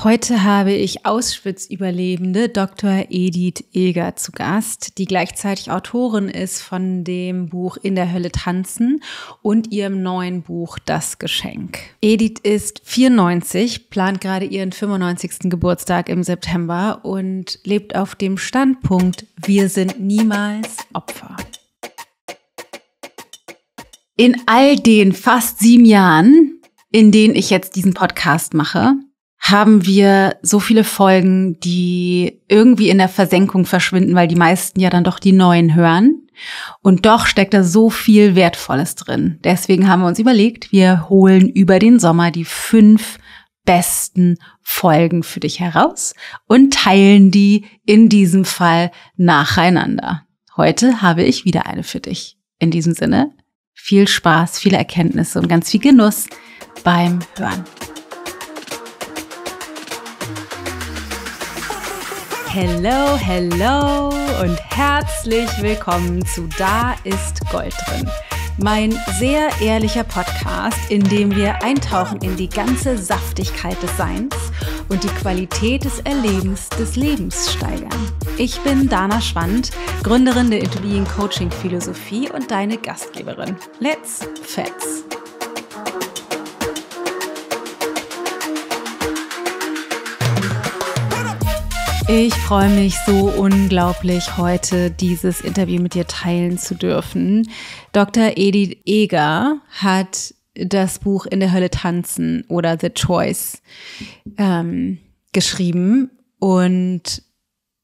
Heute habe ich Auschwitz-Überlebende Dr. Edith Eger zu Gast, die gleichzeitig Autorin ist von dem Buch In der Hölle tanzen und ihrem neuen Buch Das Geschenk. Edith ist 94, plant gerade ihren 95. Geburtstag im September und lebt auf dem Standpunkt: Wir sind niemals Opfer. In all den fast 7 Jahren, in denen ich jetzt diesen Podcast mache, haben wir so viele Folgen, die irgendwie in der Versenkung verschwinden, weil die meisten ja dann doch die neuen hören. Und doch steckt da so viel Wertvolles drin. Deswegen haben wir uns überlegt, wir holen über den Sommer die 5 besten Folgen für dich heraus und teilen die in diesem Fall nacheinander. Heute habe ich wieder eine für dich. In diesem Sinne, viel Spaß, viele Erkenntnisse und ganz viel Genuss beim Hören. Hello, hello und herzlich willkommen zu Da ist Gold drin. Mein sehr ehrlicher Podcast, in dem wir eintauchen in die ganze Saftigkeit des Seins und die Qualität des Erlebens des Lebens steigern. Ich bin Dana Schwand, Gründerin der Into Being Coaching Philosophie und deine Gastgeberin. Let's Fetz! Ich freue mich so unglaublich, heute dieses Interview mit dir teilen zu dürfen. Dr. Edith Eger hat das Buch In der Hölle tanzen oder The Choice geschrieben. Und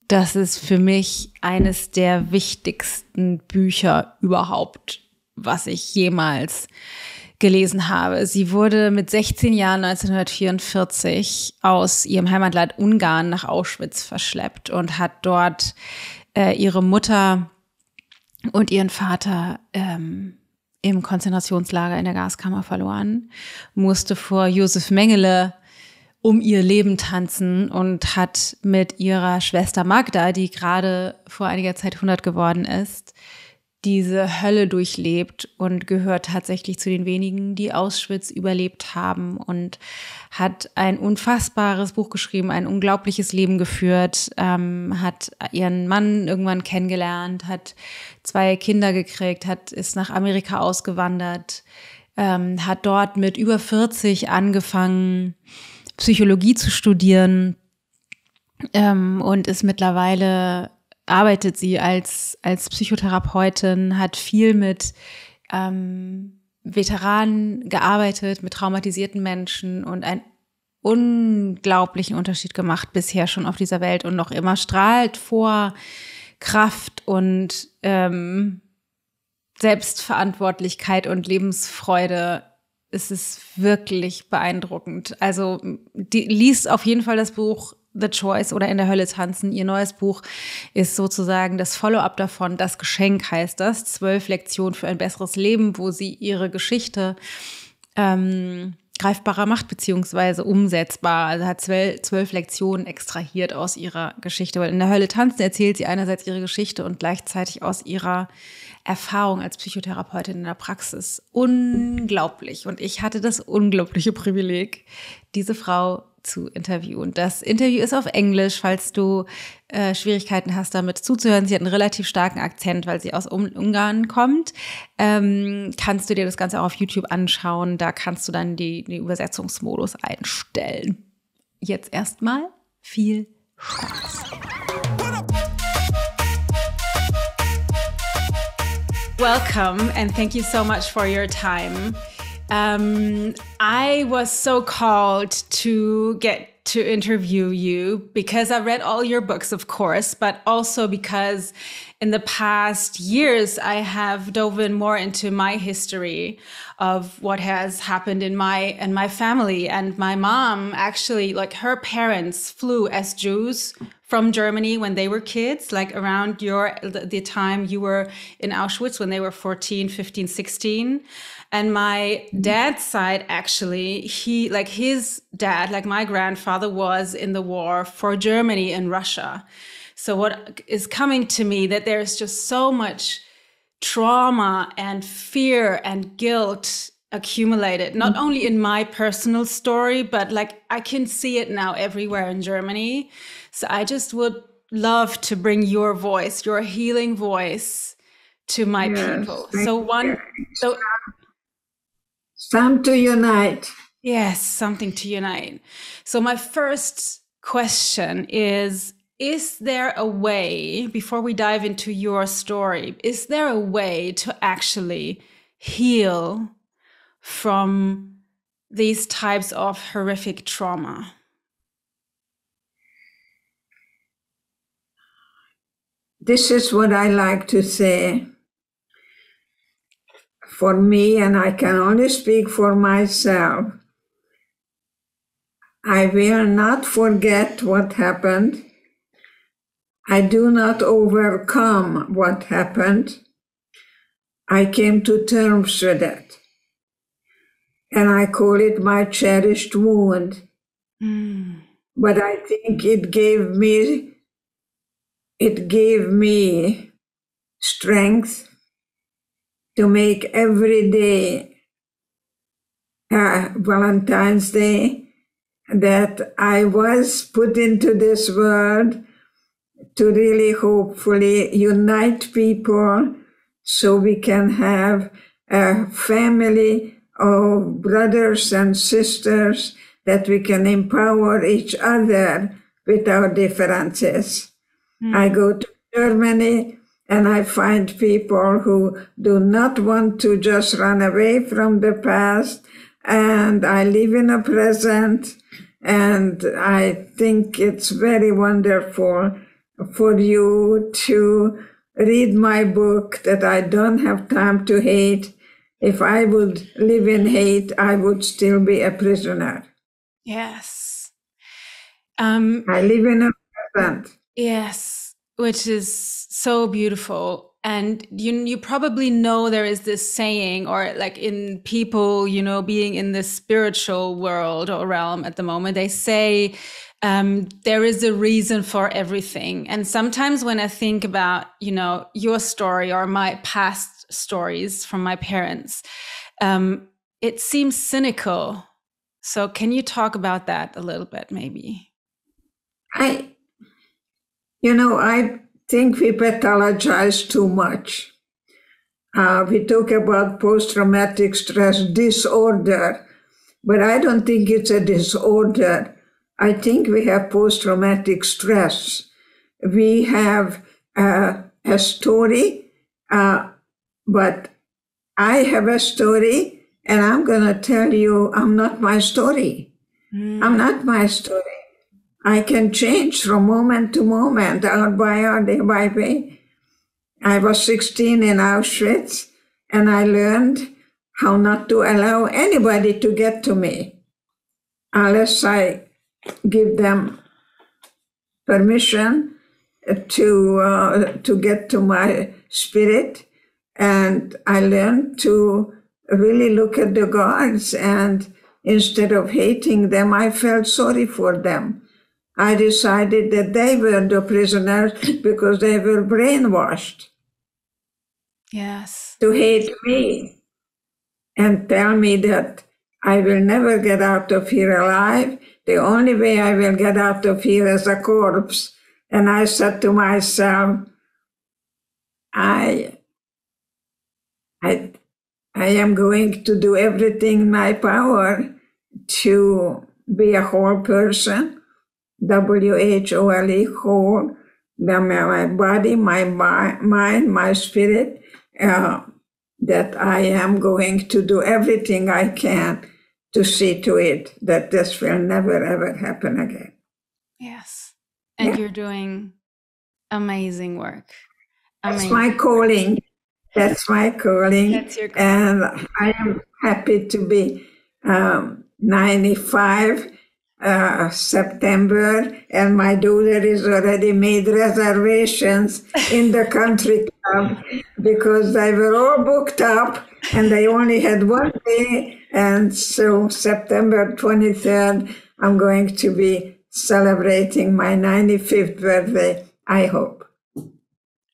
das ist für mich eines der wichtigsten Bücher überhaupt, was ich jemals gelesen habe. Sie wurde mit 16 Jahren 1944 aus ihrem Heimatland Ungarn nach Auschwitz verschleppt und hat dort ihre Mutter und ihren Vater im Konzentrationslager in der Gaskammer verloren, musste vor Josef Mengele um ihr Leben tanzen und hat mit ihrer Schwester Magda, die gerade vor einiger Zeit 100 geworden ist, diese Hölle durchlebt und gehört tatsächlich zu den wenigen, die Auschwitz überlebt haben, und hat ein unfassbares Buch geschrieben, ein unglaubliches Leben geführt, hat ihren Mann irgendwann kennengelernt, hat 2 Kinder gekriegt, ist nach Amerika ausgewandert, hat dort mit über 40 angefangen, Psychologie zu studieren, und ist mittlerweile arbeitet sie als Psychotherapeutin, hat viel mit Veteranen gearbeitet, mit traumatisierten Menschen und einen unglaublichen Unterschied gemacht bisher schon auf dieser Welt und noch immer strahlt vor Kraft und Selbstverantwortlichkeit und Lebensfreude. Es ist wirklich beeindruckend. Also liest auf jeden Fall das Buch The Choice oder In der Hölle tanzen. Ihr neues Buch ist sozusagen das Follow-up davon. Das Geschenk heißt das. 12 Lektionen für ein besseres Leben, wo sie ihre Geschichte greifbarer macht, beziehungsweise umsetzbar. Also hat 12 Lektionen extrahiert aus ihrer Geschichte. Weil In der Hölle tanzen erzählt sie einerseits ihre Geschichte und gleichzeitig aus ihrer Erfahrung als Psychotherapeutin in der Praxis. Unglaublich. Und ich hatte das unglaubliche Privileg, diese Frau zu interviewen. Das Interview ist auf Englisch, falls du Schwierigkeiten hast, damit zuzuhören. Sie hat einen relativ starken Akzent, weil sie aus Ungarn kommt. Kannst du dir das Ganze auch auf YouTube anschauen. Da kannst du dann den Übersetzungsmodus einstellen. Jetzt erstmal viel Spaß. Welcome and thank you so much for your time. I was so called to get to interview you because I read all your books, of course, but also because in the past years, I have dove in more into my history of what has happened in my family. And my mom actually, like, her parents flew as Jews from Germany when they were kids, like around the time you were in Auschwitz, when they were 14, 15, 16. And my dad's side, actually, his dad, like my grandfather, was in the war for Germany and Russia. So what is coming to me that there's just so much trauma and fear and guilt accumulated, not only in my personal story, but like I can see it now everywhere in Germany. So I just would love to bring your voice, your healing voice to my people. So some to unite. Yes, something to unite. So my first question is there a way, before we dive into your story, is there a way to actually heal from these types of horrific trauma? This is what I like to say. For me, and I can only speak for myself, I will not forget what happened. I do not overcome what happened. I came to terms with it. And I call it my cherished wound. But I think it gave me strength to make every day Valentine's Day, that I was put into this world to really hopefully unite people so we can have a family of brothers and sisters, that we can empower each other with our differences. I go to Germany and I find people who do not want to just run away from the past, and I live in a present, and I think it's very wonderful for you to read my book, that I don't have time to hate. If I would live in hate, I would still be a prisoner. Yes. I live in a present. Yes, which is so beautiful. And you probably know there is this saying, or like in people, being in the spiritual world or realm at the moment, they say there is a reason for everything. And sometimes when I think about, your story or my past stories from my parents, it seems cynical. So can you talk about that a little bit, maybe? I think we pathologize too much. We talk about post-traumatic stress disorder, but I don't think it's a disorder. I think we have post-traumatic stress. We have a story, but I have a story, and I'm going to tell you I'm not my story. I'm not my story. I can change from moment to moment, hour by hour, day by day. I was 16 in Auschwitz, and I learned how not to allow anybody to get to me unless I give them permission to get to my spirit. And I learned to really look at the guards, and instead of hating them, I felt sorry for them. I decided that they were the prisoners because they were brainwashed. Yes. To hate me and tell me that I will never get out of here alive. The only way I will get out of here is a corpse. And I said to myself, I am going to do everything in my power to be a whole person. WHOLE, whole, my body, my mind, my spirit, that I am going to do everything I can to see to it that this will never, ever happen again. Yes. And you're doing amazing work. That's my calling. That's my calling. That's your calling. And I am happy to be 95 September, and my daughter has already made reservations in the country club because they were all booked up and they only had one day. And so September 23rd, I'm going to be celebrating my 95th birthday, I hope.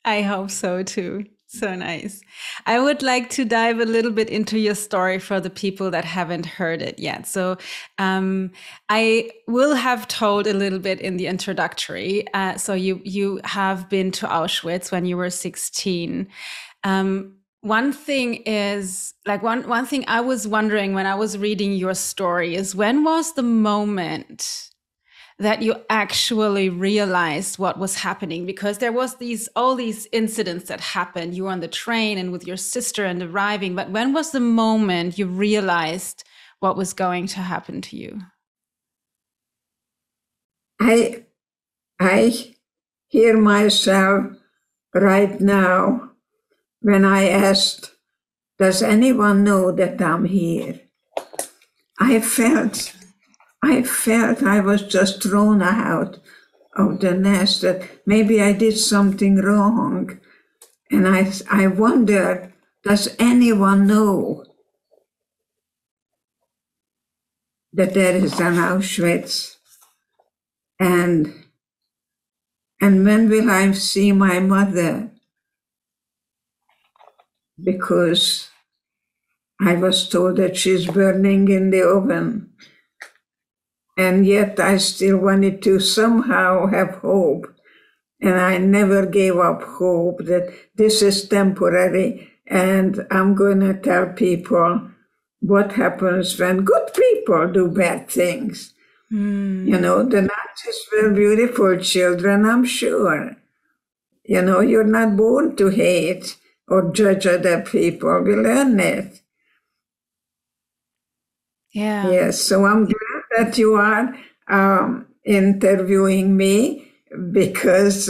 I hope so too. So nice. I would like to dive a little bit into your story for the people that haven't heard it yet. So I will have told a little bit in the introductory. So you have been to Auschwitz when you were 16. One thing is, like one thing I was wondering when I was reading your story is, when was the moment that you actually realized what was happening? Because there was all these incidents that happened. You were on the train and with your sister and arriving, but when was the moment you realized what was going to happen to you? I hear myself right now when I asked, does anyone know that I'm here? I felt I was just thrown out of the nest, that maybe I did something wrong. And I wondered, does anyone know that there is an Auschwitz? And when will I see my mother? Because I was told that she's burning in the oven. And yet I still wanted to somehow have hope. And I never gave up hope that this is temporary. And I'm going to tell people what happens when good people do bad things. You know, the Nazis were beautiful children, I'm sure. You know, you're not born to hate or judge other people. We learn it. Yeah. Yes, so I'm glad that you are interviewing me, because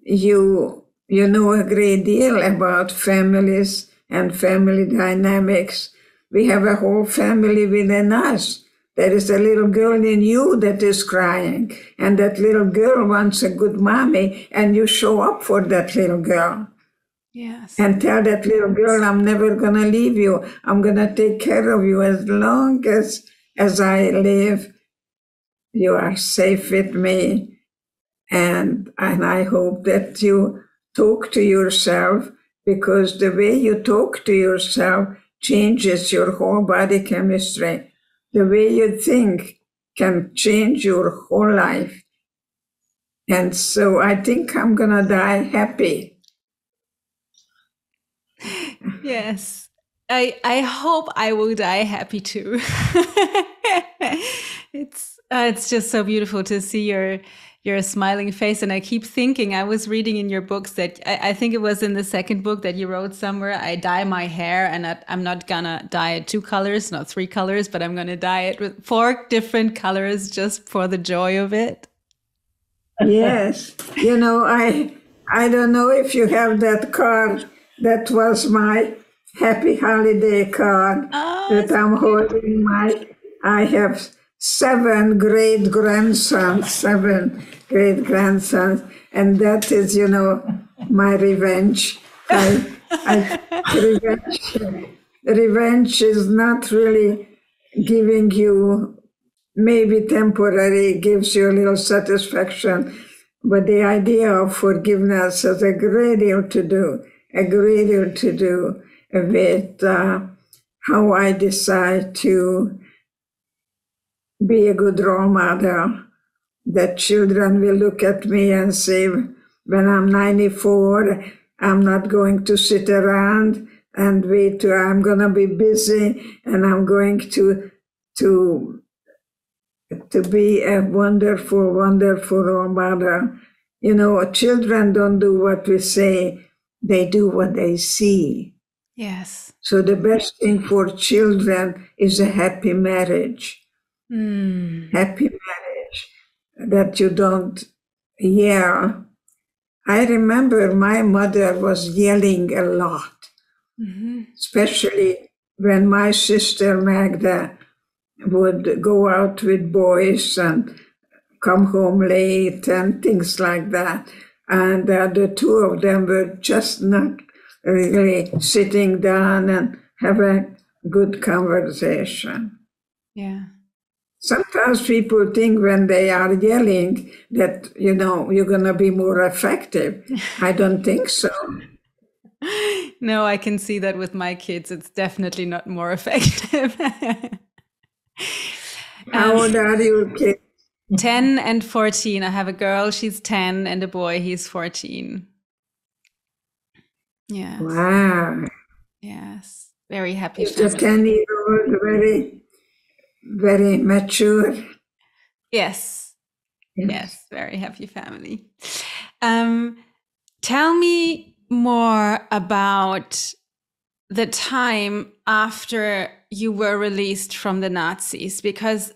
you know a great deal about families and family dynamics. We have a whole family within us. There is a little girl in you that is crying, and that little girl wants a good mommy, and you show up for that little girl. Yes. And tell that little girl, I'm never going to leave you. I'm going to take care of you as long as I live. You are safe with me. And I hope that you talk to yourself, because the way you talk to yourself changes your whole body chemistry. The way you think can change your whole life. And so I think I'm going to die happy. Yes, I hope I will die happy too. It's just so beautiful to see your smiling face, and I keep thinking, I was reading in your books that I think it was in the second book that you wrote somewhere, I dye my hair, and I'm not gonna dye it 2 colors, not 3 colors, but I'm gonna dye it with 4 different colors just for the joy of it. Yes, you know, I don't know if you have that card. That was my happy holiday card that I'm holding. I have 7 great-grandsons, and that is, you know, my revenge. Revenge is not really giving you, maybe temporary, gives you a little satisfaction, but the idea of forgiveness has a great deal to do with how I decide to be a good role model, that children will look at me and say, when I'm 94, I'm not going to sit around and wait till I'm going to be busy, and I'm going to be a wonderful, wonderful role model. You know, children don't do what we say, they do what they see. Yes. So the best thing for children is a happy marriage. Happy marriage, that you don't yell. I remember my mother was yelling a lot, especially when my sister Magda would go out with boys and come home late and things like that. And the 2 of them were just not really sitting down and have a good conversation. Yeah. Sometimes people think when they are yelling that, you know, you're going to be more effective. I don't think so. No, I can see that with my kids. It's definitely not more effective. How old are your kids? 10 and 14. I have a girl, she's 10, and a boy, he's 14. Yes. Wow. Yes. Very happy It's a family. 10-year-old, very, very mature. Yes. Yes. Very happy family. Tell me more about the time after you were released from the Nazis, because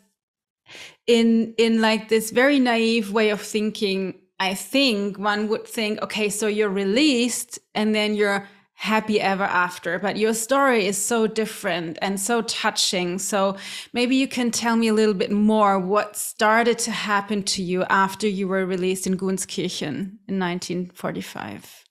in like this very naive way of thinking, I think one would think, okay, so you're released and then you're happy ever after, but your story is so different and so touching. So maybe you can tell me a little bit more what started to happen to you after you were released in Gunskirchen in 1945.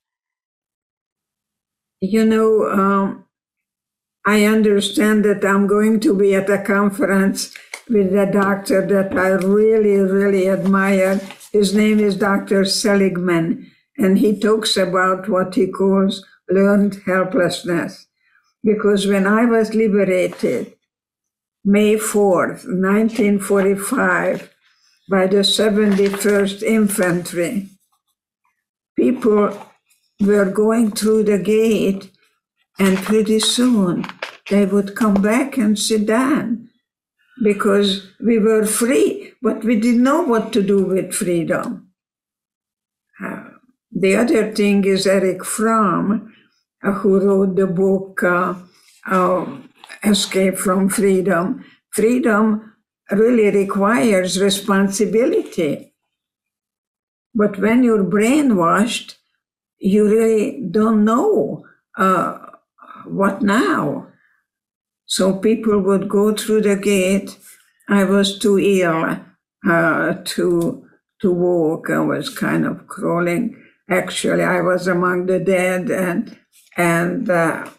I understand that I'm going to be at a conference with a doctor that I really, really admire. His name is Dr. Seligman, and he talks about what he calls learned helplessness. Because when I was liberated, May 4th, 1945, by the 71st Infantry, people were going through the gate, and pretty soon they would come back and sit down because we were free, but we didn't know what to do with freedom. The other thing is Erich Fromm, who wrote the book Escape from Freedom. Freedom really requires responsibility. But when you're brainwashed, you really don't know what now. So people would go through the gate. I was too ill to walk. I was kind of crawling. Actually, I was among the dead, and a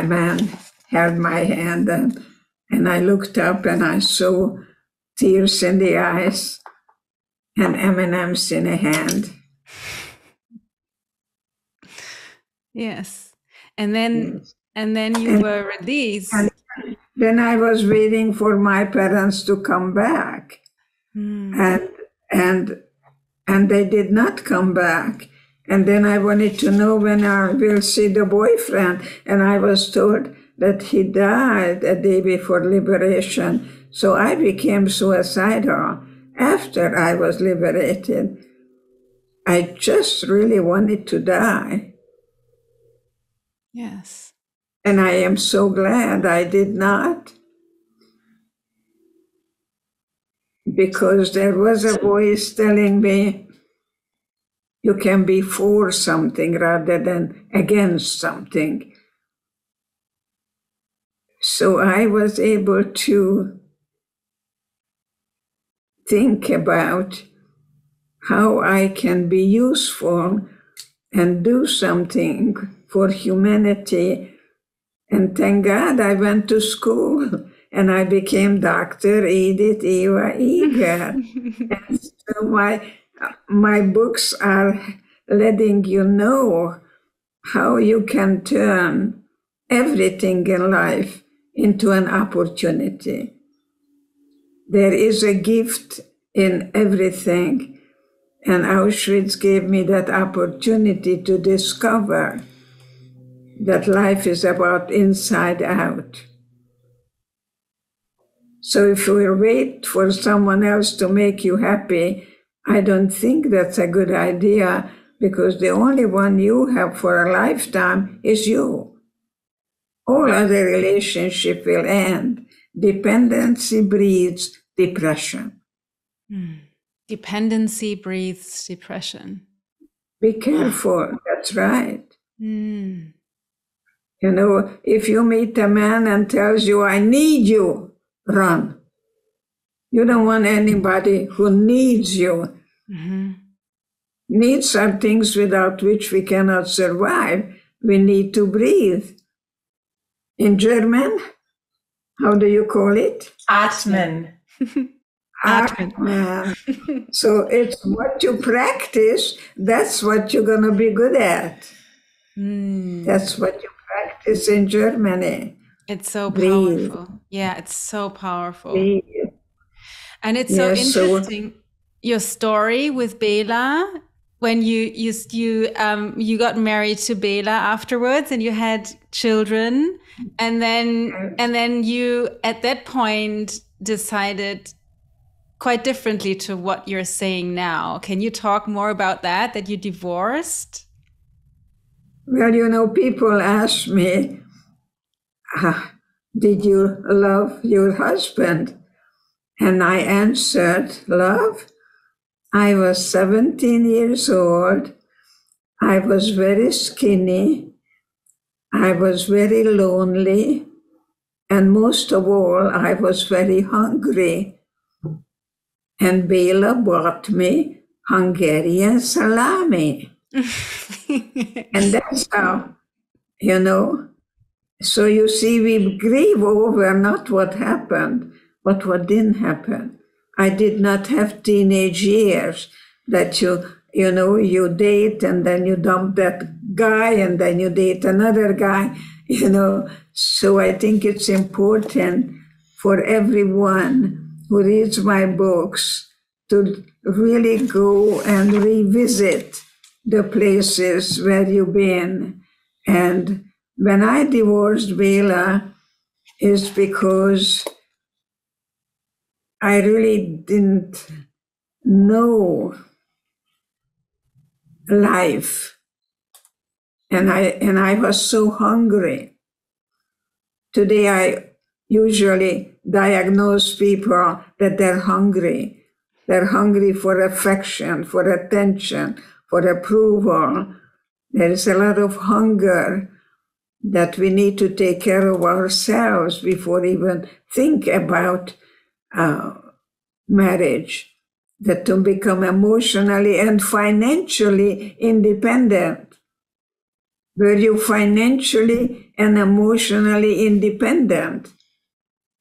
man held my hand, and I looked up and I saw tears in the eyes and M&Ms in a hand. Yes. And then you were released. And then I was waiting for my parents to come back. And they did not come back. And then I wanted to know when I will see the boyfriend. And I was told that he died a day before liberation. So I became suicidal after I was liberated. I just really wanted to die. Yes. And I am so glad I did not. Because there was a voice telling me, you can be for something rather than against something. So I was able to think about how I can be useful and do something for humanity. And thank God I went to school and I became Dr. Edith Eger. And so my books are letting you know how you can turn everything in life into an opportunity. There is a gift in everything, and Auschwitz gave me that opportunity to discover that life is about inside out. So if we wait for someone else to make you happy, I don't think that's a good idea, because the only one you have for a lifetime is you. All other relationships will end. Dependency breeds depression. Dependency breeds depression. Be careful, that's right. You know, if you meet a man and tells you, I need you, run. You don't want anybody who needs you. Needs are things without which we cannot survive. We need to breathe. In German, how do you call it? Atmen. Atmen. So it's what you practice, that's what you're going to be good at. That's what you practice in Germany. It's so Breathe. powerful. Yeah, it's so powerful. Breathe. And it's so interesting, your story with Bela, when you got married to Bela afterwards and you had children, and then you at that point decided quite differently to what you're saying now. Can you talk more about that you divorced? Well, people ask me, did you love your husband? And I answered, love? I was 17 years old. I was very skinny. I was very lonely. And most of all, I was very hungry. And Bela bought me Hungarian salami. And that's how, So you see, we grieve over not what happened, but what didn't happen. I did not have teenage years that you date and then you dump that guy and then you date another guy, So I think it's important for everyone who reads my books to really go and revisit the places where you've been. And when I divorced Bela, is because I really didn't know life. And I was so hungry. Today I usually diagnose people that they're hungry. They're hungry for affection, for attention, for approval. There is a lot of hunger that we need to take care of ourselves before even think about marriage, that to become emotionally and financially independent. Were you financially and emotionally independent?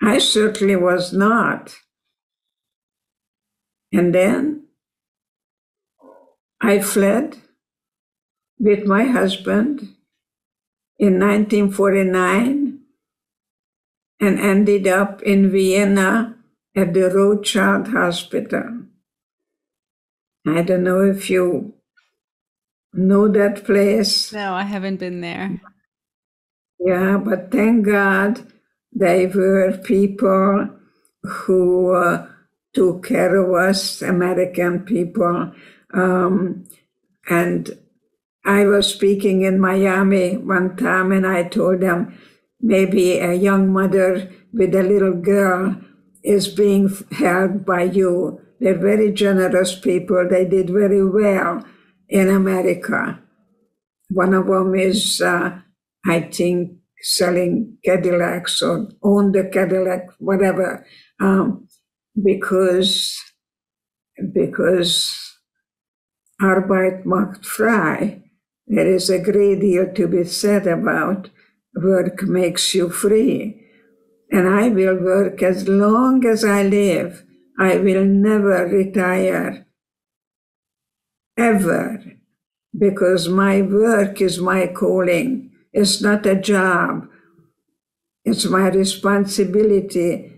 I certainly was not. And then I fled with my husband in 1949 and ended up in Vienna at the Rothschild Hospital. I don't know if you know that place. No, I haven't been there. Yeah, but thank God they were people who took care of us, American people. And I was speaking in Miami one time and I told them maybe a young mother with a little girl is being held by you. They're very generous people. They did very well in America. One of them is, I think, selling Cadillacs or owned a Cadillac, whatever, because Arbeit macht frei. There is a great deal to be said about work makes you free. And I will work as long as I live. I will never retire, ever, because my work is my calling. It's not a job. It's my responsibility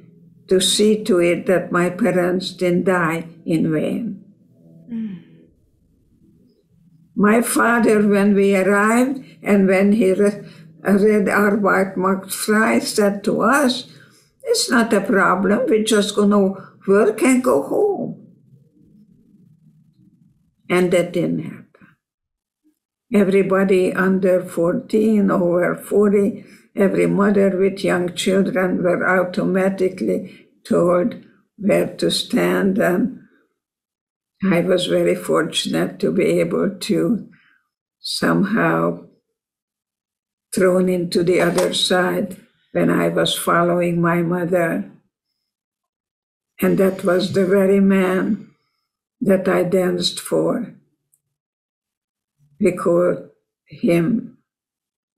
to see to it that my parents didn't die in vain. My father, when we arrived and when he read Arbeit macht frei, said to us, it's not a problem, we're just going to work and go home. And that didn't happen. Everybody under 14, over 40, every mother with young children were automatically told where to stand. And I was very fortunate to be able to somehow thrown into the other side when I was following my mother. And that was the very man that I danced for. We called him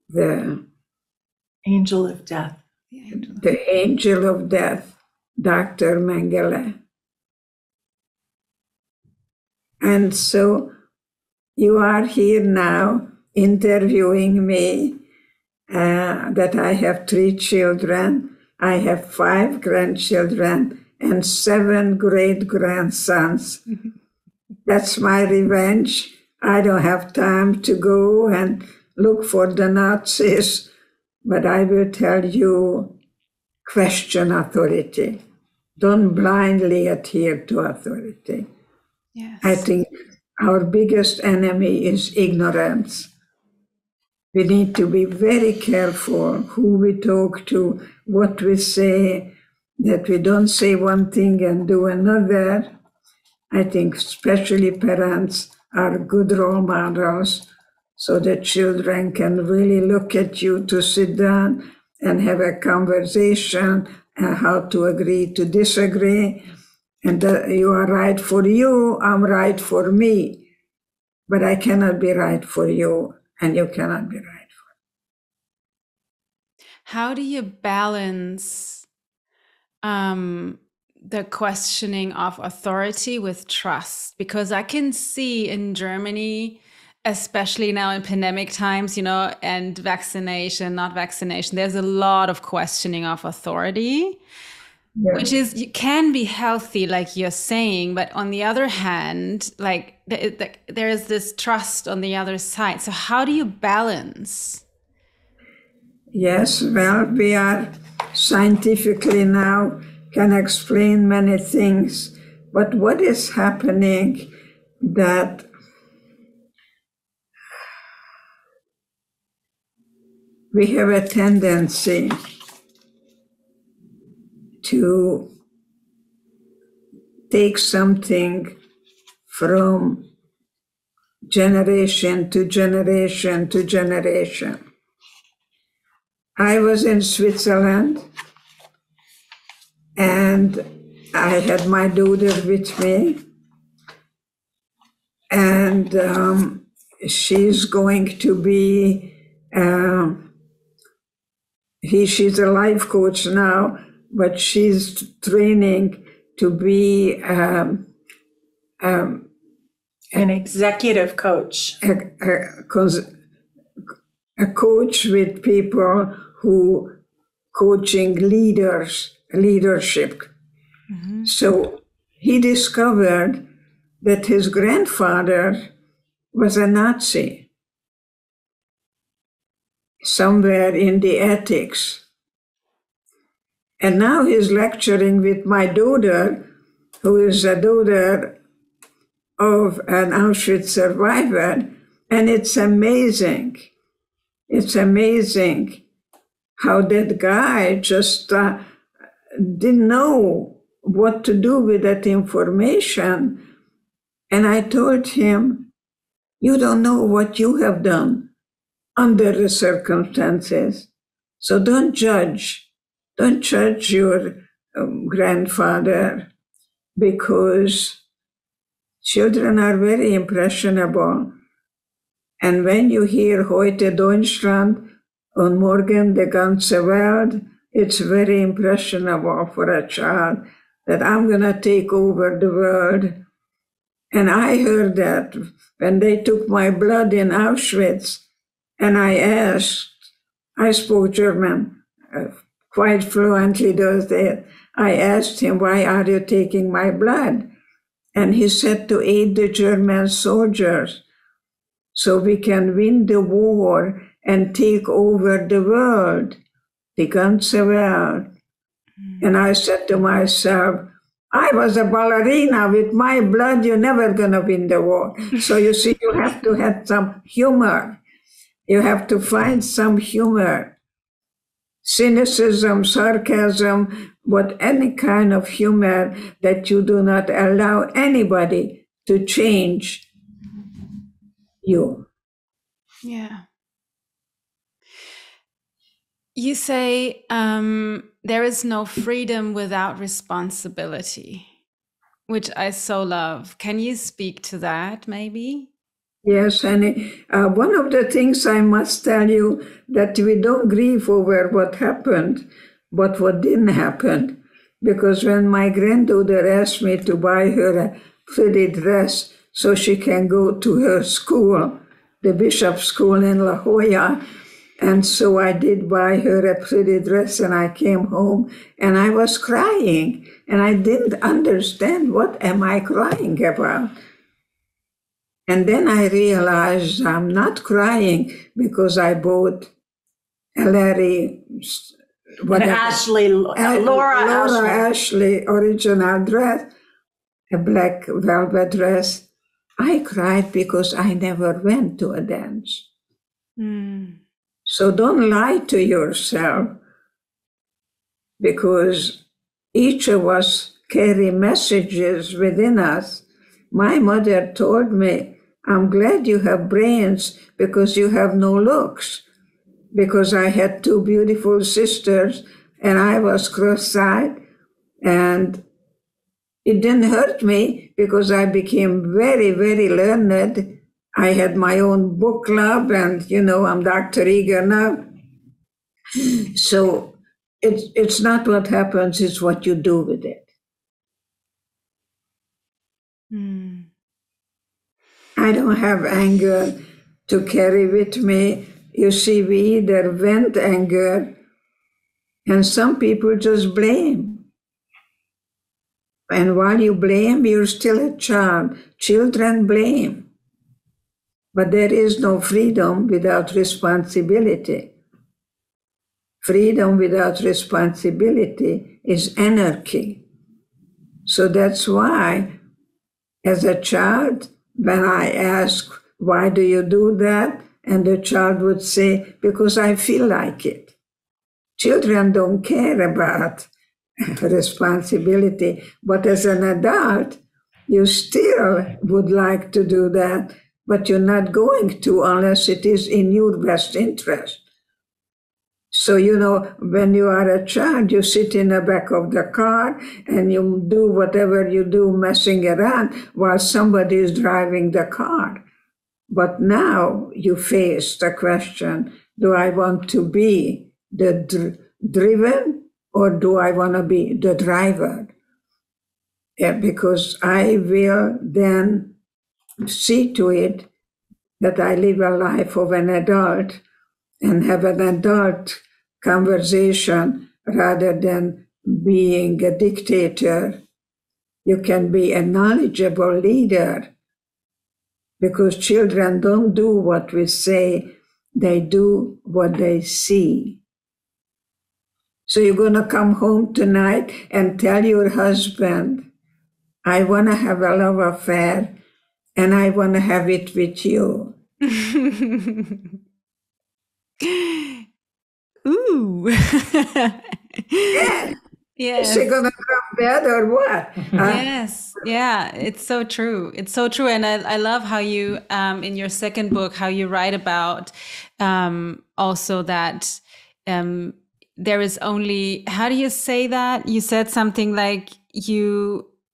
the angel of death. The angel of death, Dr. Mengele. And so you are here now interviewing me that I have 3 children, I have 5 grandchildren, and 7 great-grandsons. That's my revenge. I don't have time to go and look for the Nazis, but I will tell you, question authority. Don't blindly adhere to authority. Yes. I think our biggest enemy is ignorance. We need to be very careful who we talk to, what we say, that we don't say one thing and do another. I think especially parents are good role models so that children can really look at you to sit down and have a conversation and how to agree to disagree. And you are right for you, I'm right for me. But I cannot be right for you, and you cannot be right for me. How do you balance the questioning of authority with trust? Because I can see in Germany, especially now in pandemic times, and vaccination, not vaccination, there's a lot of questioning of authority. Yeah. Which can be healthy, like you're saying, but on the other hand, like there is this trust on the other side. So how do you balance? Yes, well, we are scientifically now can explain many things, but what is happening that we have a tendency to take something from generation to generation to generation. I was in Switzerland and I had my daughter with me, and she's going to be, she's a life coach now, but she's training to be an executive coach. A coach with people who coaching leadership. Mm-hmm. So he discovered that his grandfather was a Nazi somewhere in the attics. And now he's lecturing with my daughter, who is a daughter of an Auschwitz survivor, and it's amazing. It's amazing how that guy just didn't know what to do with that information. And I told him, you don't know what you have done under the circumstances, so don't judge. Don't judge your grandfather, because children are very impressionable. And when you hear Heute Deutschland und morgen die ganze Welt, it's very impressionable for a child that I'm going to take over the world. And I heard that when they took my blood in Auschwitz, and I spoke German quite fluently those days. I asked him, why are you taking my blood? And he said, to aid the German soldiers so we can win the war and take over the world, die ganze Welt. And I said to myself, I was a ballerina. With my blood, you're never going to win the war. So you see, you have to have some humor. You have to find some humor. Cynicism, sarcasm, but any kind of humor that you do not allow anybody to change you. Yeah. You say there is no freedom without responsibility, which I so love. Can you speak to that, maybe? Yes, and one of the things I must tell you, that we don't grieve over what happened, but what didn't happen. Because when my granddaughter asked me to buy her a pretty dress so she can go to her school, the bishop's school in La Jolla. And so I did buy her a pretty dress, and I came home and I was crying, and I didn't understand what am I crying about. And then I realized I'm not crying because I bought a Larry, Laura Ashley original dress, a black velvet dress. I cried because I never went to a dance. So don't lie to yourself, because each of us carry messages within us. My mother told me, I'm glad you have brains because you have no looks, because I had two beautiful sisters and I was cross-eyed, and it didn't hurt me because I became very, very learned. I had my own book club, and, I'm Dr. Eger now. So it's not what happens, it's what you do with it. I don't have anger to carry with me. You see, we either vent anger, and some people just blame. And while you blame, you're still a child. Children blame. But there is no freedom without responsibility. Freedom without responsibility is anarchy. So that's why, as a child, when I ask, why do you do that? And the child would say, because I feel like it. Children don't care about responsibility, but as an adult, you still would like to do that, but you're not going to unless it is in your best interest. So, when you are a child, you sit in the back of the car and you do whatever you do, messing around while somebody is driving the car. But now you face the question, do I want to be the driven or do I want to be the driver? Yeah, because I will then see to it that I live a life of an adult and have an adult conversation rather than being a dictator. You can be a knowledgeable leader, because children don't do what we say, they do what they see. So you're going to come home tonight and tell your husband, I want to have a love affair and I want to have it with you. Ooh. Yeah. Yes. Is she going to come bad or what? Yes. Yeah. It's so true. It's so true. And I love how you, in your second book, how you write about also that there is only, how do you say that? You said something like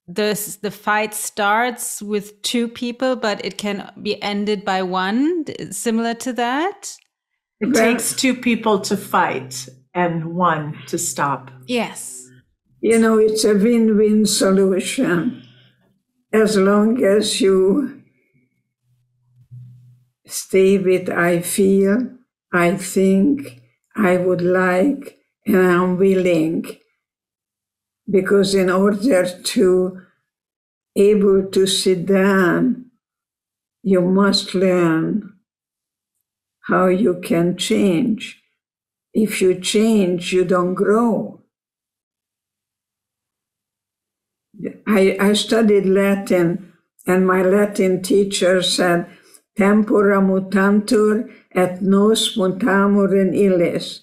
the fight starts with two people, but it can be ended by one, similar to that? It takes two people to fight and one to stop. Yes. It's a win-win solution. As long as you stay with I feel, I think, I would like, and I'm willing. Because in order to able to sit down, you must learn how you can change. If you change, you don't grow. I studied Latin, and my Latin teacher said, tempora mutantur et nos mutamur in illis.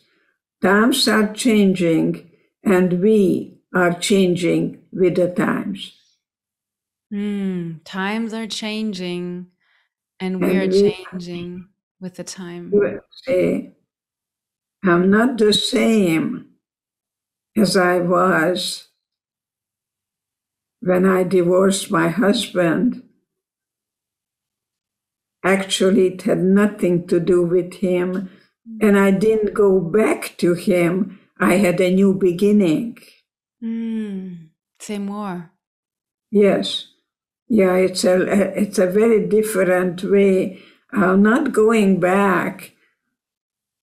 Times are changing, and we are changing with the times. Times are changing, and we are changing with the time. Say, I'm not the same as I was when I divorced my husband. Actually, it had nothing to do with him, and I didn't go back to him. I had a new beginning. Say more. Yes. Yeah, it's a very different way not going back.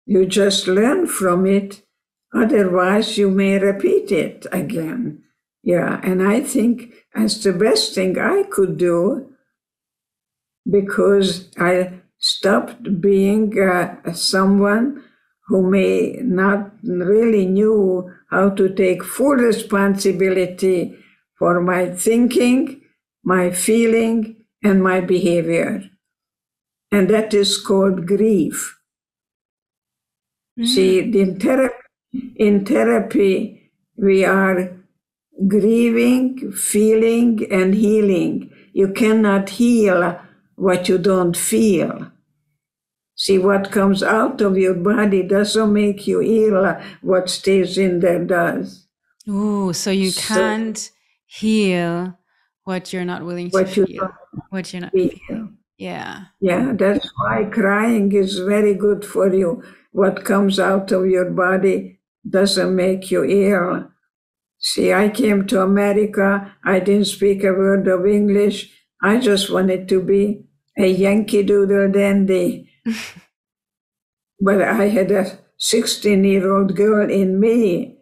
You just learn from it. Otherwise, you may repeat it again. Yeah, and I think that's the best thing I could do, because I stopped being someone who may not really knew how to take full responsibility for my thinking, my feeling, and my behavior. And that is called grief. See, in therapy, we are grieving, feeling, and healing. You cannot heal what you don't feel. See, what comes out of your body doesn't make you ill. What stays in there does. Ooh, so you can't heal what you're not willing to feel. What you're not feeling. Yeah. Yeah, that's why crying is very good for you. What comes out of your body doesn't make you ill. See, I came to America. I didn't speak a word of English. I just wanted to be a Yankee Doodle dandy. But I had a 16-year-old girl in me.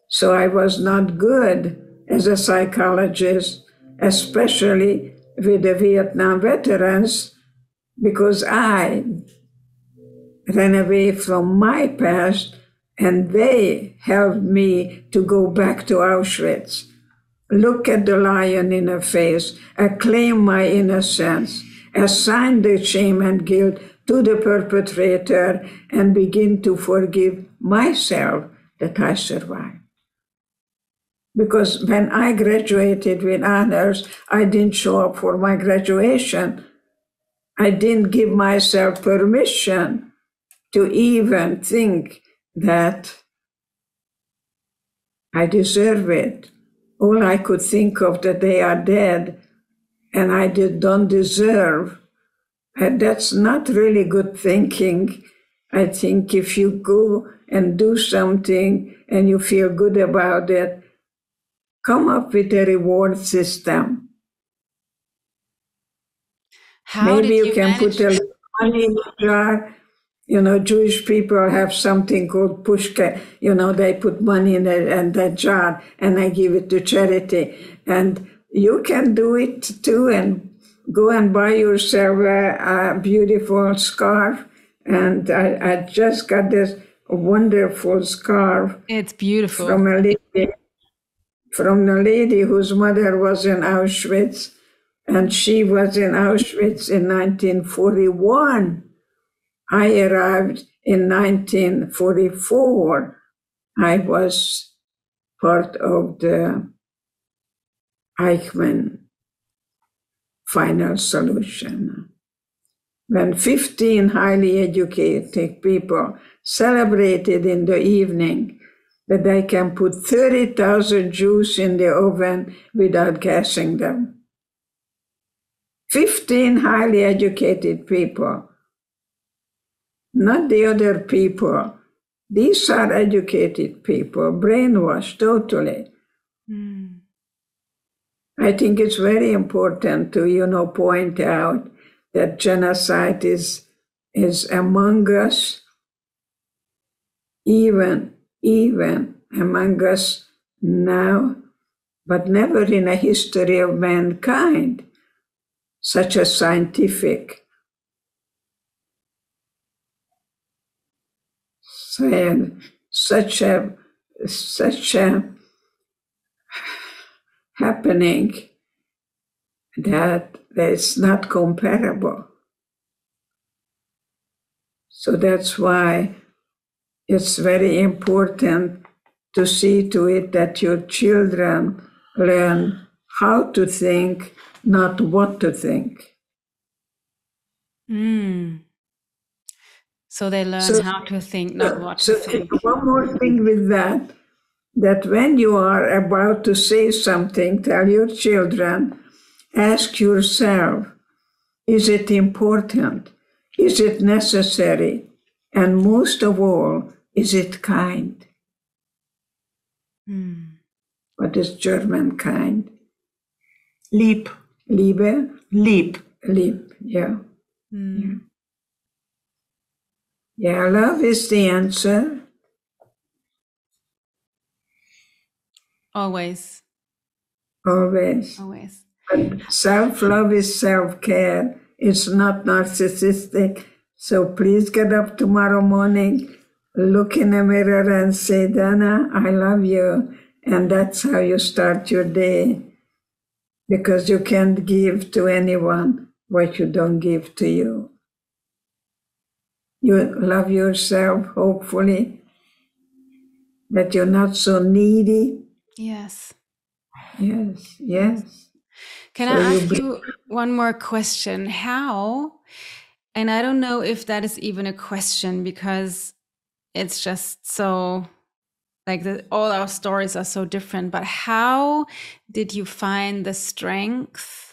So I was not good as a psychologist, especially with the Vietnam veterans, because I ran away from my past and they helped me to go back to Auschwitz. Look at the lion in the face, acclaim my innocence, assign the shame and guilt to the perpetrator, and begin to forgive myself that I survived. Because when I graduated with honors, I didn't show up for my graduation. I didn't give myself permission to even think that I deserve it. All I could think of that they are dead and I don't deserve. And that's not really good thinking. I think if you go and do something and you feel good about it, come up with a reward system. Maybe you can put a little money in a jar. You know, Jewish people have something called pushka. You know, they put money in that jar and they give it to charity. And you can do it too, and go and buy yourself a beautiful scarf. And I just got this wonderful scarf. It's beautiful. From a lady whose mother was in Auschwitz. And she was in Auschwitz in 1941. I arrived in 1944. I was part of the Eichmann final solution. When 15 highly educated people celebrated in the evening that they can put 30,000 Jews in the oven without gassing them. 15 highly educated people, not the other people. These are educated people, brainwashed totally. I think it's very important to, point out that genocide is among us, even among us now, but never in a history of mankind, such a scientific and such a happening that it's not comparable. So that's why it's very important to see to it that your children learn how to think, not what to think. So they learn how to think, not what to think. One more thing with that when you are about to say something, tell your children, ask yourself, is it important? Is it necessary? And most of all, is it kind? What is German kind? Lieb. Liebe? Lieb. leap. Yeah. Yeah, love is the answer. Always. Always. Always. But self-love is self-care. It's not narcissistic. So please get up tomorrow morning, look in the mirror and say, Dana, I love you. And that's how you start your day. Because you can't give to anyone what you don't give to you. You love yourself, hopefully, that you're not so needy. Yes. Yes, yes. Can I ask you one more question? How, and I don't know if that is even a question because it's just so, like all our stories are so different, but how did you find the strength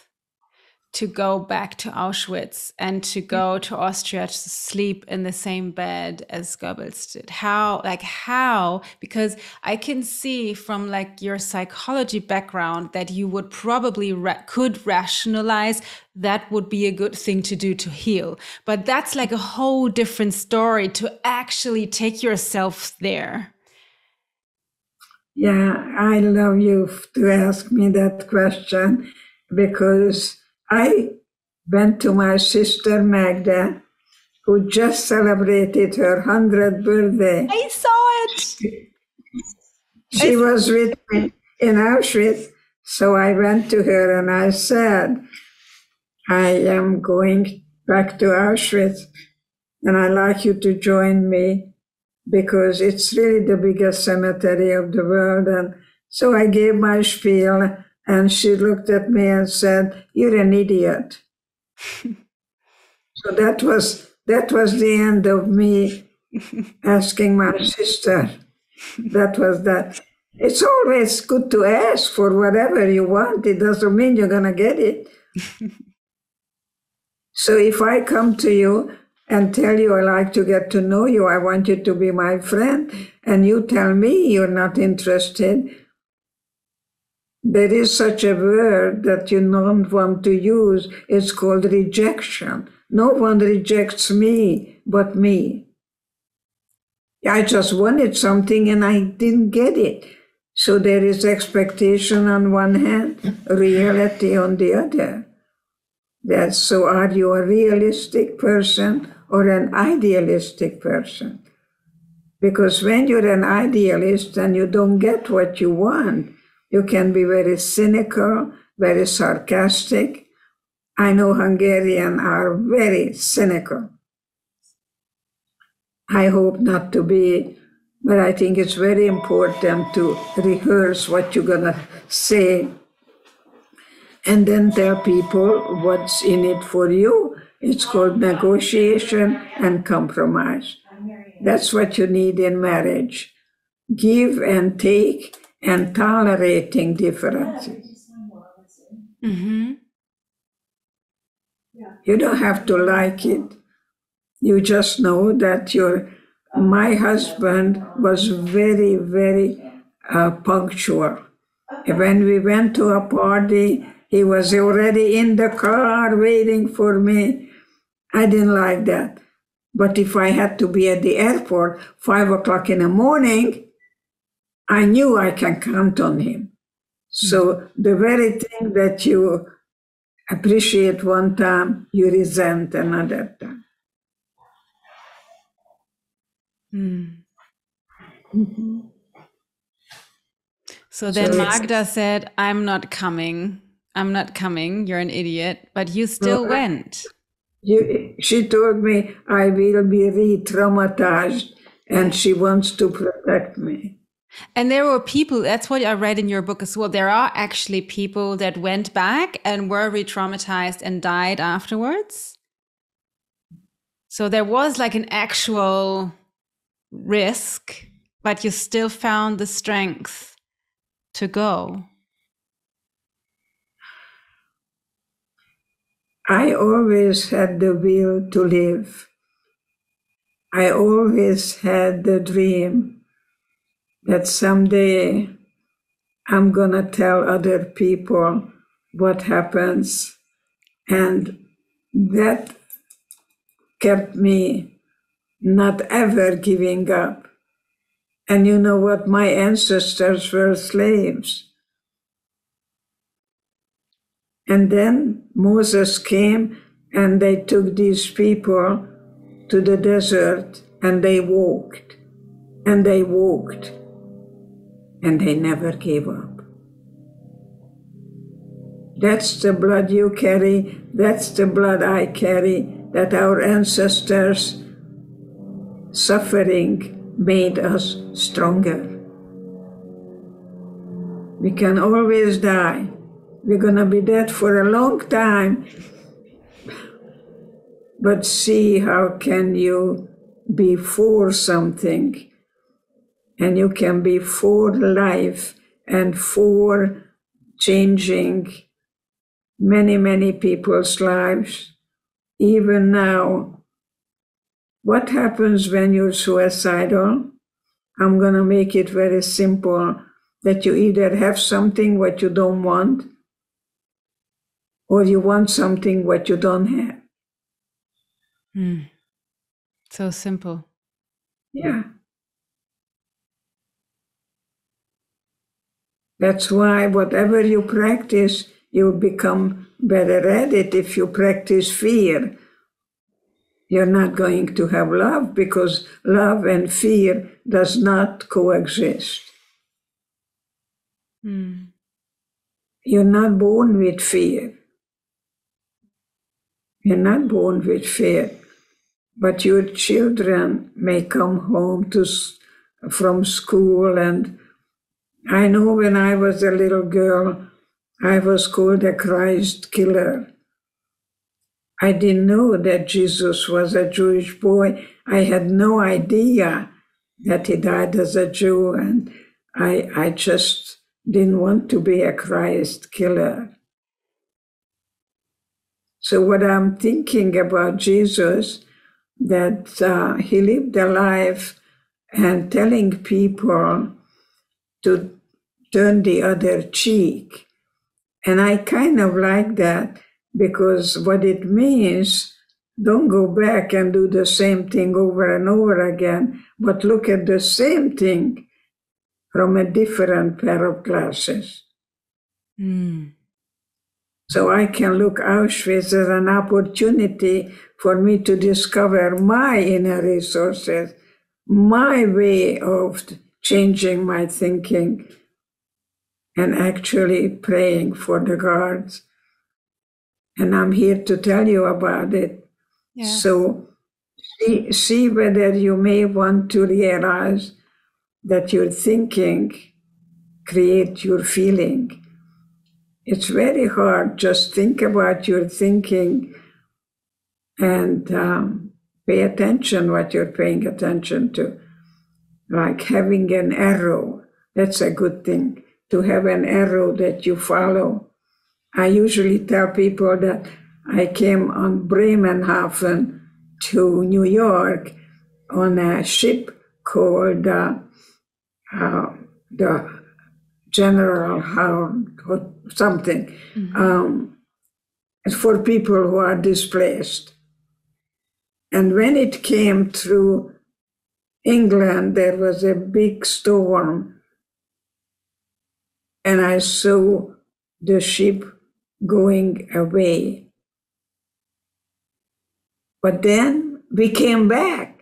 to go back to Auschwitz and to go to Austria to sleep in the same bed as Goebbels did? How? Because I can see from like your psychology background that you would probably could rationalize that would be a good thing to do to heal. But that's like a whole different story to actually take yourself there. Yeah, I love you to ask me that question because I went to my sister Magda, who just celebrated her 100th birthday. I saw it. She was with me in Auschwitz, so I went to her and I said, I am going back to Auschwitz and I'd like you to join me because it's really the biggest cemetery of the world. And so I gave my spiel and she looked at me and said, you're an idiot. So that was the end of me asking my sister. That was that. It's always good to ask for whatever you want. It doesn't mean you're going to get it. So if I come to you and tell you I like to get to know you, I want you to be my friend, and you tell me you're not interested, there is such a word that you don't want to use. It's called rejection. No one rejects me but me. I just wanted something and I didn't get it. So there is expectation on one hand, reality on the other. So are you a realistic person or an idealistic person? Because when you're an idealist and you don't get what you want, you can be very cynical, very sarcastic. I know Hungarians are very cynical. I hope not to be, but I think it's very important to rehearse what you're going to say and then tell people what's in it for you. It's called negotiation and compromise. That's what you need in marriage. Give and take and tolerating differences. Mm-hmm. You don't have to like it. You just know that my husband was very, very punctual. When we went to a party, he was already in the car waiting for me. I didn't like that. But if I had to be at the airport 5 o'clock in the morning, I knew I can count on him. So the very thing that you appreciate one time, you resent another time. Mm-hmm. So then Magda said, I'm not coming. You're an idiot. But you still went. She told me I will be re-traumatized and she wants to protect me. And there were people, that's what I read in your book as well. There are actually people that went back and were re-traumatized and died afterwards. So there was like an actual risk, but you still found the strength to go. I always had the will to live. I always had the dream that someday I'm going to tell other people what happens and that kept me not ever giving up. And you know what? My ancestors were slaves. And then Moses came and they took these people to the desert and they walked and they walked and they never gave up. That's the blood you carry. That's the blood I carry, that our ancestors' suffering made us stronger. We can always die. We're going to be dead for a long time. But see how can you be for something, and you can be for life and for changing many, many people's lives. Even now, what happens when you're suicidal? I'm going to make it very simple, that you either have something what you don't want, or you want something what you don't have. So simple. Yeah. That's why whatever you practice, you become better at it. If you practice fear, you're not going to have love, because love and fear does not coexist. You're not born with fear. You're not born with fear. But your children may come home from school, and I know when I was a little girl, I was called a Christ killer. I didn't know that Jesus was a Jewish boy. I had no idea that he died as a Jew, and I just didn't want to be a Christ killer. So what I'm thinking about Jesus, that he lived a life and telling people to turn the other cheek. And I kind of like that, because what it means, don't go back and do the same thing over and over again, but look at the same thing from a different pair of glasses. So I can look Auschwitz as an opportunity for me to discover my inner resources, my way of changing my thinking, and actually praying for the guards. And I'm here to tell you about it. Yeah. So see whether you may want to realize that your thinking creates your feeling. It's very hard. Just think about your thinking and pay attention what you're paying attention to. Like having an arrow, that's a good thing, to have an arrow that you follow. I usually tell people that I came on Bremenhaven to New York on a ship called the General Hound or something. It's for people who are displaced. And when it came through England, there was a big storm, and I saw the ship going away. But then we came back,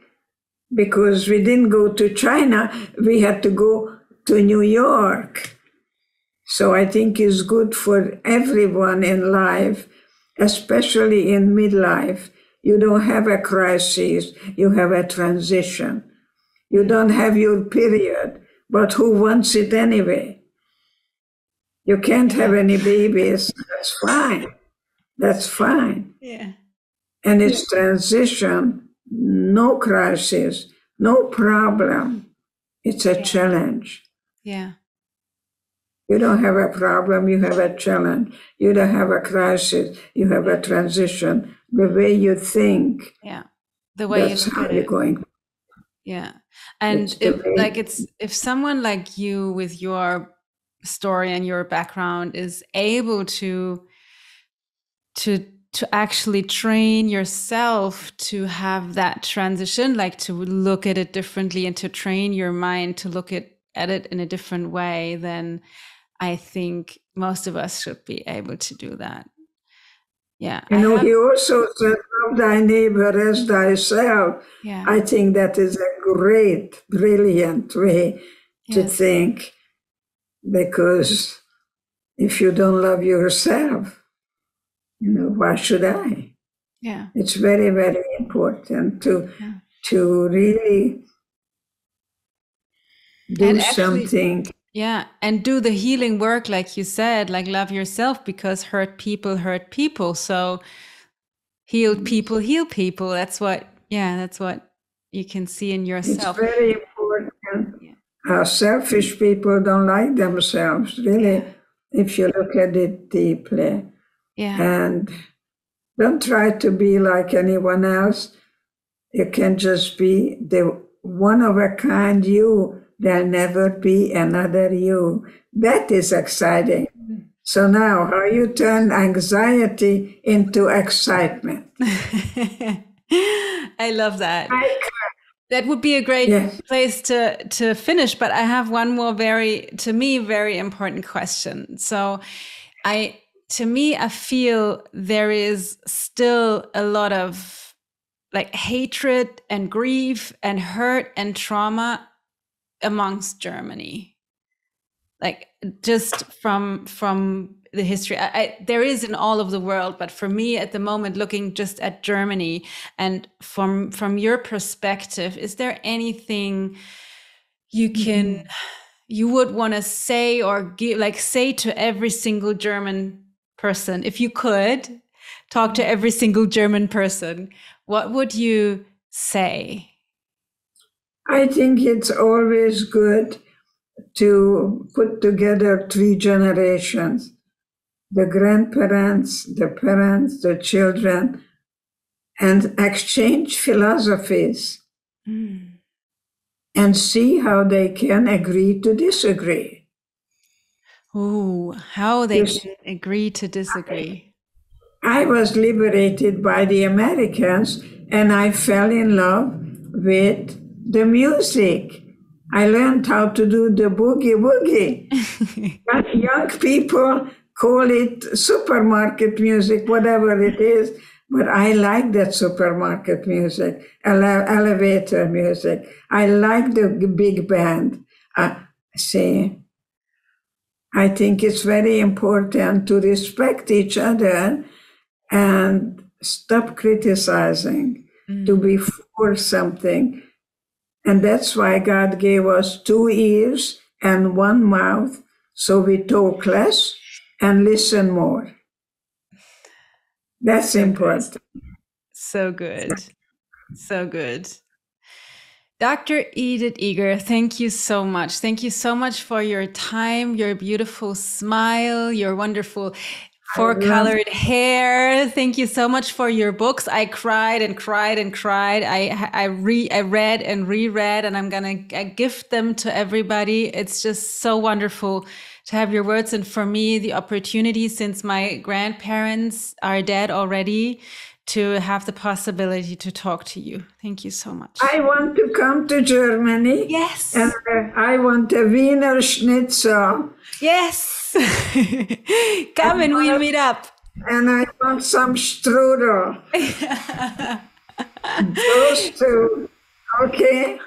because we didn't go to China, we had to go to New York. So I think it's good for everyone in life, especially in midlife. You don't have a crisis, you have a transition. You don't have your period, but who wants it anyway? You can't have any babies, that's fine. That's fine. Yeah. And it's transition, no crisis, no problem. It's a challenge. Yeah. You don't have a problem, you have a challenge. You don't have a crisis, you have a transition. The way you think, Yeah. The way that's you look how at you're it. going. Yeah. And if someone like you with your story and your background is able to to actually train yourself to have that transition, like to look at it differently and to train your mind to look at it in a different way, then I think most of us should be able to do that. Yeah. He also said, love thy neighbor as thyself. Yeah. I think that is a great, brilliant way to think, because if you don't love yourself, why should I? Yeah. It's very, very important to really do something. Yeah. And do the healing work, like you said, like love yourself, because hurt people. So healed people heal people. That's what you can see in yourself. It's very important. Selfish people don't like themselves, really, if you look at it deeply. Yeah. And don't try to be like anyone else. You can just be the one of a kind you. There'll never be another you. That is exciting. So now, how you turn anxiety into excitement. I love that. That would be a great place to finish. But I have one more very important question. So I feel there is still a lot of like hatred and grief and hurt and trauma amongst Germany, like just from the history. There is in all of the world, but for me at the moment, looking just at Germany, and from your perspective, is there anything you would want to say or say to every single German person? If you could talk to every single German person, what would you say? I think it's always good to put together 3 generations, the grandparents, the parents, the children, and exchange philosophies and see how they can agree to disagree. Oh, how they can agree to disagree. I was liberated by the Americans, and I fell in love with the music. I learned how to do the boogie woogie. Young people call it supermarket music, whatever it is, but I like that supermarket music, elevator music. I like the big band. I think it's very important to respect each other and stop criticizing, to be for something. And that's why God gave us 2 ears and 1 mouth, so we talk less and listen more. That's important. So good. So good. Dr. Edith Eger, thank you so much. Thank you so much for your time, your beautiful smile, your wonderful 4-colored hair. Thank you so much for your books. I cried and cried and cried. I read and reread, and I'm going to gift them to everybody. It's just so wonderful to have your words. And for me, the opportunity, since my grandparents are dead already, to have the possibility to talk to you. Thank you so much. I want to come to Germany. Yes. And I want a Wiener Schnitzel. Yes. Come and we'll meet up. And I want some strudel. Those 2. Okay?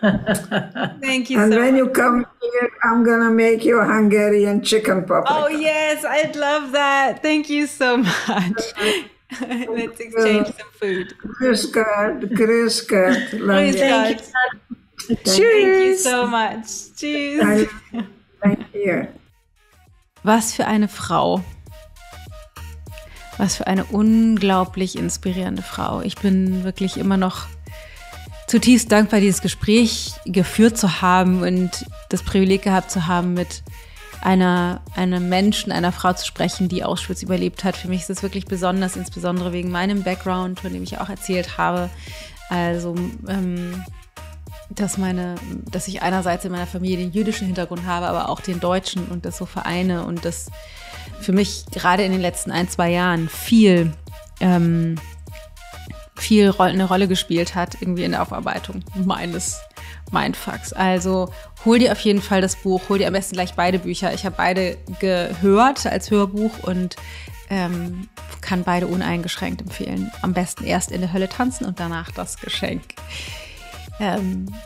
Thank you and so much. And when you come here, I'm going to make you Hungarian chicken paprika. Oh, yes. I'd love that. Thank you so much. Let's exchange some food. Grüß Gott. Grüß Gott. Thank you. Cheers. Thank you so much. Cheers. Thank you. Was für eine Frau. Was für eine unglaublich inspirierende Frau. Ich bin wirklich immer noch zutiefst dankbar, dieses Gespräch geführt zu haben und das Privileg gehabt zu haben, mit einem Menschen, einer Frau zu sprechen, die Auschwitz überlebt hat. Für mich ist es wirklich besonders, insbesondere wegen meinem Background, von dem ich auch erzählt habe. Also, dass ich einerseits in meiner Familie den jüdischen Hintergrund habe, aber auch den deutschen und das so vereine und das für mich gerade in den letzten 1-2 Jahren viel eine Rolle gespielt hat, irgendwie in der Aufarbeitung meines Mindfucks. Also hol dir auf jeden Fall das Buch, hol dir am besten gleich beide Bücher. Ich habe beide gehört als Hörbuch und kann beide uneingeschränkt empfehlen. Am besten erst in der Hölle tanzen und danach das Geschenk.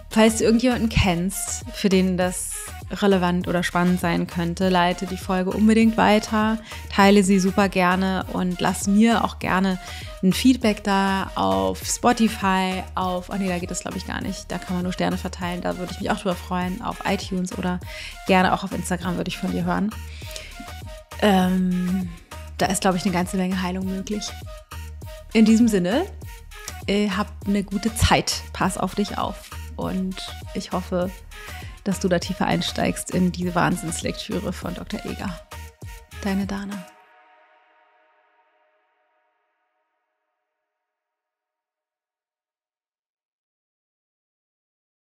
Falls du irgendjemanden kennst, für den das relevant oder spannend sein könnte, leite die Folge unbedingt weiter, teile sie super gerne und lass mir auch gerne ein Feedback da auf Spotify, da geht das glaube ich gar nicht, da kann man nur Sterne verteilen, da würde ich mich auch drüber freuen, auf iTunes oder gerne auch auf Instagram würde ich von dir hören. Da ist glaube ich eine ganze Menge Heilung möglich. In diesem Sinne, hab eine gute Zeit, pass auf dich auf und ich hoffe, dass du da tiefer einsteigst in diese Wahnsinnslektüre von Dr. Eger. Deine Dana.